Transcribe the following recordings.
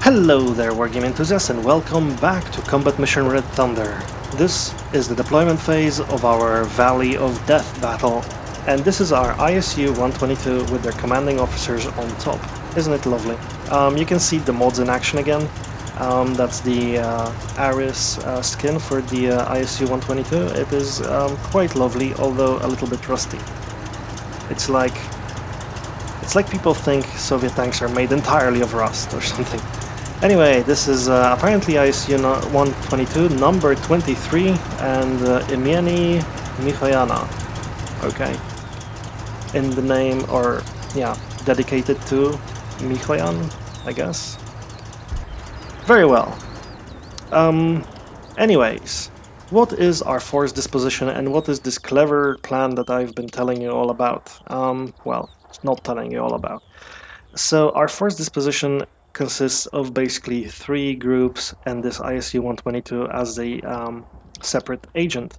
Hello there, Wargame enthusiasts, and welcome back to Combat Mission Red Thunder. This is the deployment phase of our Valley of Death battle, and this is our ISU 122 with their commanding officers on top. Isn't it lovely? You can see the mods in action again. That's the Aris skin for the ISU 122. It is quite lovely, although a little bit rusty. It's like people think Soviet tanks are made entirely of rust or something. Anyway, this is apparently ISU 122, number 23, and Imieni Michoyana. Okay. In the name, or yeah, dedicated to Michoyan, I guess. Very well. Anyways, what is our force disposition and what is this clever plan that I've been telling you all about? Well, not telling you all about. So our force disposition consists of basically 3 groups and this ISU 122 as a separate agent.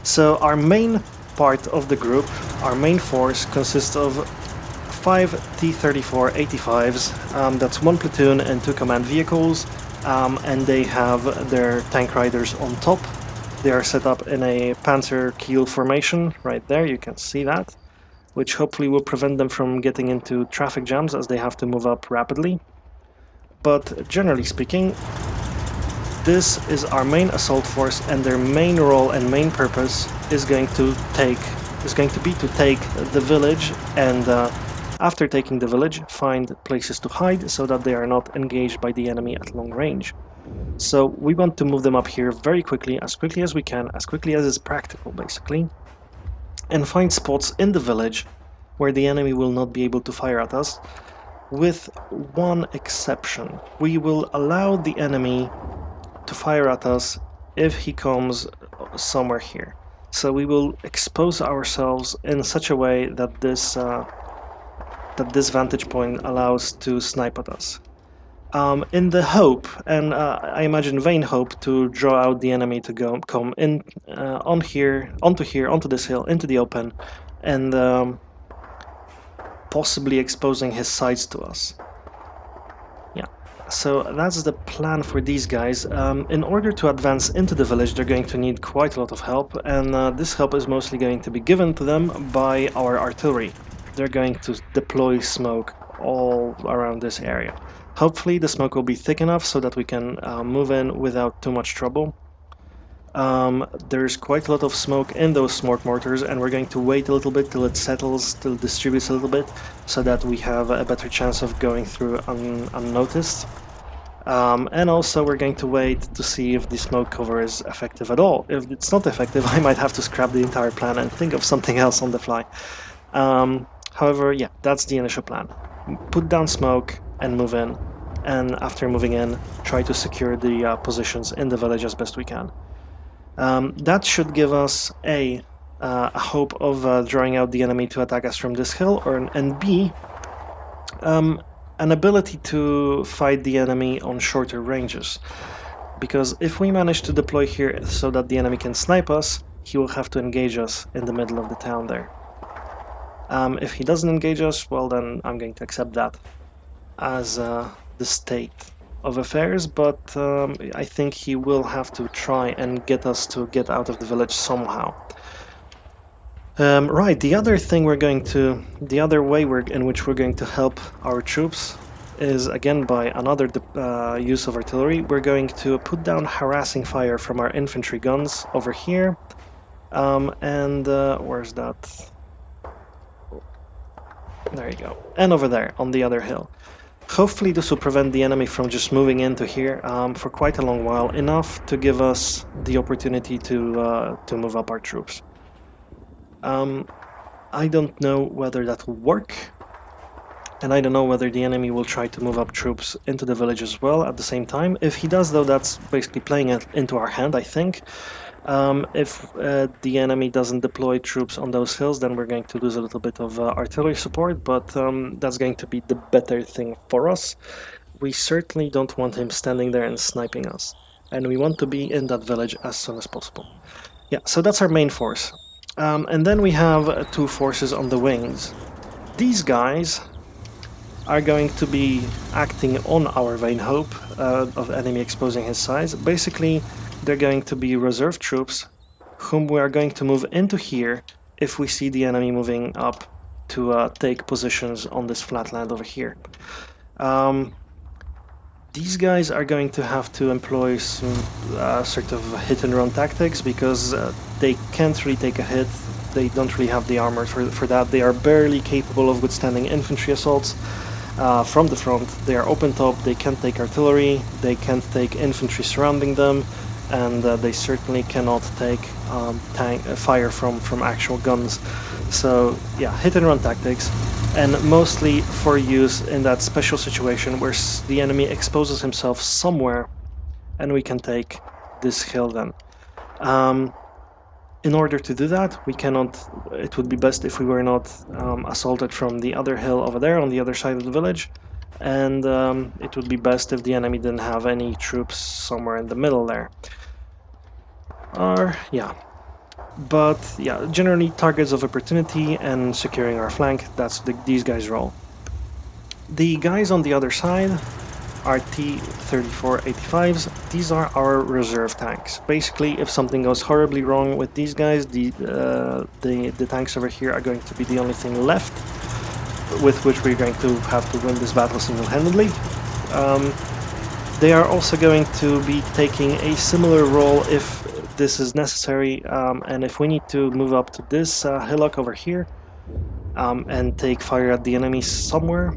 So our main part of the group, our main force, consists of 5 T-34 85s. That's 1 platoon and 2 command vehicles, and they have their tank riders on top. They are set up in a panzer keel formation right there, you can see that, which hopefully will prevent them from getting into traffic jams as they have to move up rapidly. But generally speaking, this is our main assault force, and their main role and main purpose is going to be to take the village, and after taking the village, find places to hide so that they are not engaged by the enemy at long range. So we want to move them up here very quickly as we can, as quickly as is practical basically, and find spots in the village where the enemy will not be able to fire at us, with one exception. We will allow the enemy to fire at us if he comes somewhere here. So we will expose ourselves in such a way that this vantage point allows to snipe at us. In the hope, and I imagine vain hope, to draw out the enemy to come in onto this hill, into the open, and possibly exposing his sides to us. Yeah, so that's the plan for these guys. In order to advance into the village, they're going to need quite a lot of help, and this help is mostly going to be given to them by our artillery. They're going to deploy smoke all around this area. Hopefully the smoke will be thick enough so that we can move in without too much trouble. There's quite a lot of smoke in those smoke mortars, and we're going to wait a little bit till it settles, till it distributes a little bit, so that we have a better chance of going through unnoticed. And also we're going to wait to see if the smoke cover is effective at all. If it's not effective, I might have to scrap the entire plan and think of something else on the fly. However, yeah, that's the initial plan. Put down smoke and move in, and after moving in, try to secure the positions in the village as best we can. That should give us a hope of drawing out the enemy to attack us from this hill, and B, an ability to fight the enemy on shorter ranges. Because if we manage to deploy here so that the enemy can snipe us, he will have to engage us in the middle of the town there. If he doesn't engage us, well then I'm going to accept that as the state of affairs, but I think he will have to try and get us to get out of the village somehow. Right, the other way in which we're going to help our troops is again by another use of artillery. We're going to put down harassing fire from our infantry guns over here, and where's that? There you go. And over there, on the other hill. Hopefully this will prevent the enemy from just moving into here for quite a long while, enough to give us the opportunity to move up our troops. I don't know whether that will work, and I don't know whether the enemy will try to move up troops into the village as well at the same time. If he does, though, that's basically playing it into our hand, I think. If the enemy doesn't deploy troops on those hills, then we're going to lose a little bit of artillery support, but that's going to be the better thing for us. We certainly don't want him standing there and sniping us, and we want to be in that village as soon as possible. Yeah, so that's our main force. And then we have 2 forces on the wings. These guys are going to be acting on our vain hope of the enemy exposing his size. Basically, they're going to be reserve troops whom we are going to move into here if we see the enemy moving up to take positions on this flatland over here. These guys are going to have to employ some sort of hit and run tactics because they can't really take a hit. They don't really have the armor for that. They are barely capable of withstanding infantry assaults from the front. They are open top, they can't take artillery, they can't take infantry surrounding them, and they certainly cannot take fire from actual guns. So yeah, hit and run tactics, and mostly for use in that special situation where the enemy exposes himself somewhere and we can take this hill then. In order to do that, it would be best if we were not assaulted from the other hill over there on the other side of the village, and it would be best if the enemy didn't have any troops somewhere in the middle there. But yeah, generally targets of opportunity and securing our flank, that's these guys' role. The guys on the other side are T-3485s. These are our reserve tanks. Basically, if something goes horribly wrong with these guys, the tanks over here are going to be the only thing left with which we're going to have to win this battle single-handedly. They are also going to be taking a similar role if this is necessary, and if we need to move up to this hillock over here and take fire at the enemy somewhere,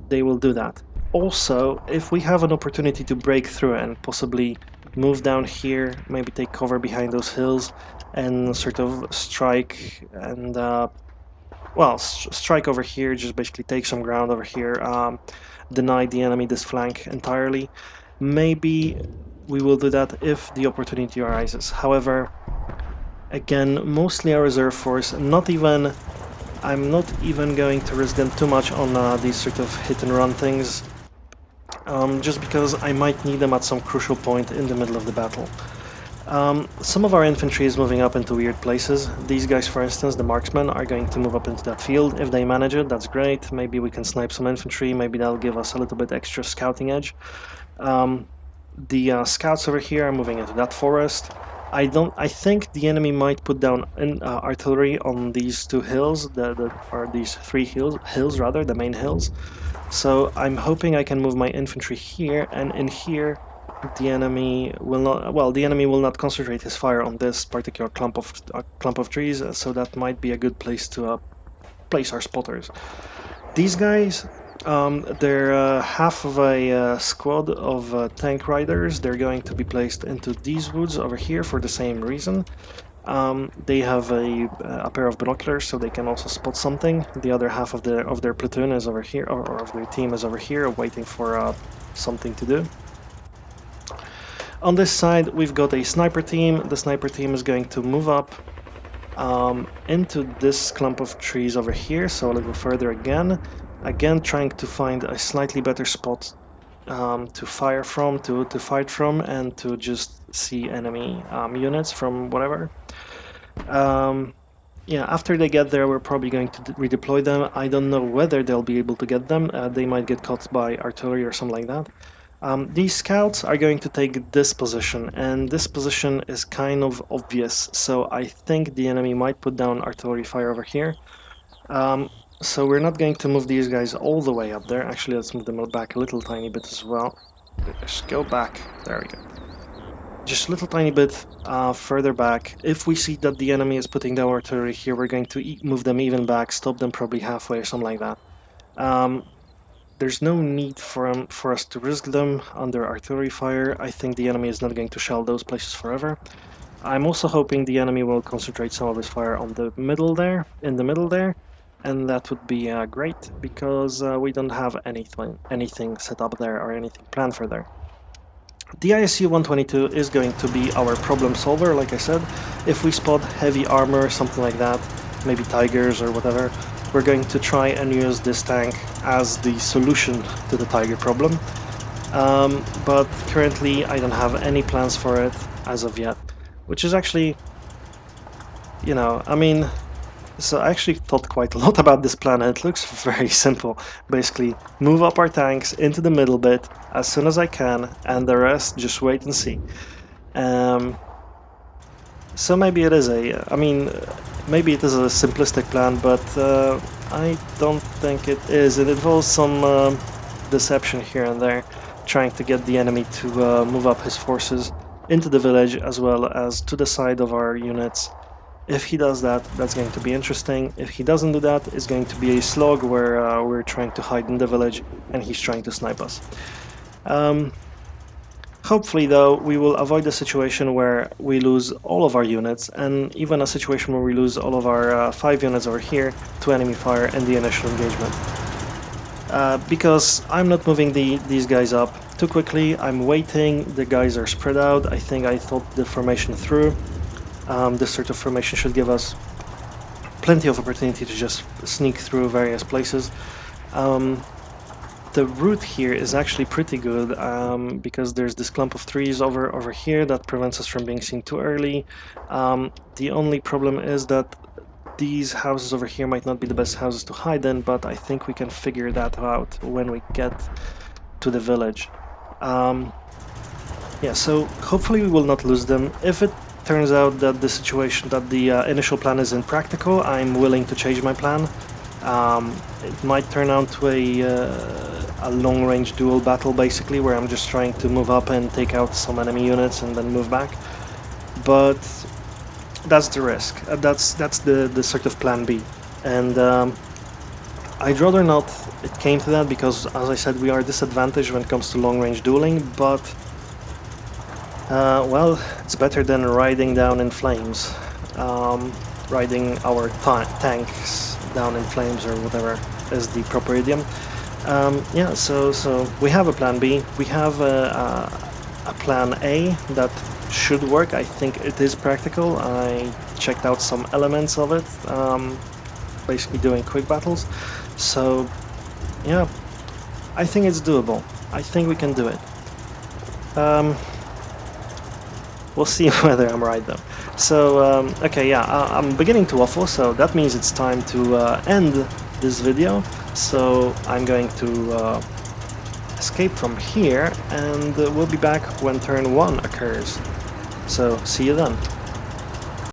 they will do that. Also, if we have an opportunity to break through and possibly move down here, maybe take cover behind those hills and sort of strike and strike over here, just basically take some ground over here, deny the enemy this flank entirely, maybe we will do that if the opportunity arises. However, again, mostly a reserve force, I'm not even going to risk them too much on these sort of hit and run things, just because I might need them at some crucial point in the middle of the battle. Some of our infantry is moving up into weird places. These guys, for instance, the marksmen, are going to move up into that field. If they manage it, that's great. Maybe we can snipe some infantry, maybe that'll give us a little bit extra scouting edge. The scouts over here are moving into that forest. I think the enemy might put down artillery on these two hills, or these three hills rather, the main hills. So I'm hoping I can move my infantry here, and in here the enemy will not. Well, the enemy will not concentrate his fire on this particular clump of trees. So that might be a good place to place our spotters. These guys, they're half of a squad of tank riders. They're going to be placed into these woods over here for the same reason. They have a pair of binoculars, so they can also spot something. The other half of their platoon is over here, or of their team is over here, waiting for something to do. On this side, we've got a sniper team. The sniper team is going to move up into this clump of trees over here, so a little further again. Again, trying to find a slightly better spot to fire from, to fight from, and to just see enemy units from whatever. Yeah, after they get there, we're probably going to redeploy them. I don't know whether they'll be able to get them. They might get caught by artillery or something like that. These scouts are going to take this position, and this position is kind of obvious, so I think the enemy might put down artillery fire over here. So we're not going to move these guys all the way up there. Actually, let's move them back a little tiny bit as well. Just go back. There we go. Just a little tiny bit further back. If we see that the enemy is putting down artillery here, we're going to move them even back, stop them probably halfway or something like that. There's no need for us to risk them under artillery fire. I think the enemy is not going to shell those places forever. I'm also hoping the enemy will concentrate some of his fire on the middle there, and that would be great, because we don't have anything set up there or anything planned for there. The ISU-122 is going to be our problem solver, like I said. If we spot heavy armor, something like that, maybe tigers or whatever, we're going to try and use this tank as the solution to the tiger problem. But currently I don't have any plans for it as of yet, which is actually, you know, I mean, So I actually thought quite a lot about this plan, and it looks very simple. Basically, move up our tanks into the middle bit as soon as I can, and the rest just wait and see. So maybe it is maybe it is a simplistic plan, but I don't think it is. It involves some deception here and there, trying to get the enemy to move up his forces into the village as well as to the side of our units. If he does that, that's going to be interesting. If he doesn't do that, it's going to be a slog where we're trying to hide in the village and he's trying to snipe us. Hopefully, though, we will avoid a situation where we lose all of our units, and even a situation where we lose all of our 5 units over here to enemy fire in the initial engagement. Because I'm not moving these guys up too quickly, I'm waiting, the guys are spread out, I think I thought the formation through. This sort of formation should give us plenty of opportunity to just sneak through various places. The route here is actually pretty good because there's this clump of trees over here that prevents us from being seen too early. The only problem is that these houses over here might not be the best houses to hide in, but I think we can figure that out when we get to the village. Yeah, so hopefully we will not lose them. If it turns out that the initial plan is impractical, I'm willing to change my plan. It might turn out to a long-range duel battle, basically, where I'm just trying to move up and take out some enemy units and then move back. But that's the risk. That's the sort of plan B. And I'd rather not it came to that because, as I said, we are disadvantaged when it comes to long-range dueling, but well, it's better than riding down in flames. Riding our tanks down in flames, or whatever is the proper idiom. Yeah, so we have a plan B. We have a plan A that should work. I think it is practical. I checked out some elements of it, basically doing quick battles. So yeah, I think it's doable. I think we can do it. We'll see whether I'm right, though. So, okay, yeah, I'm beginning to waffle, so that means it's time to end this video. So I'm going to escape from here, and we'll be back when turn 1 occurs. So, see you then.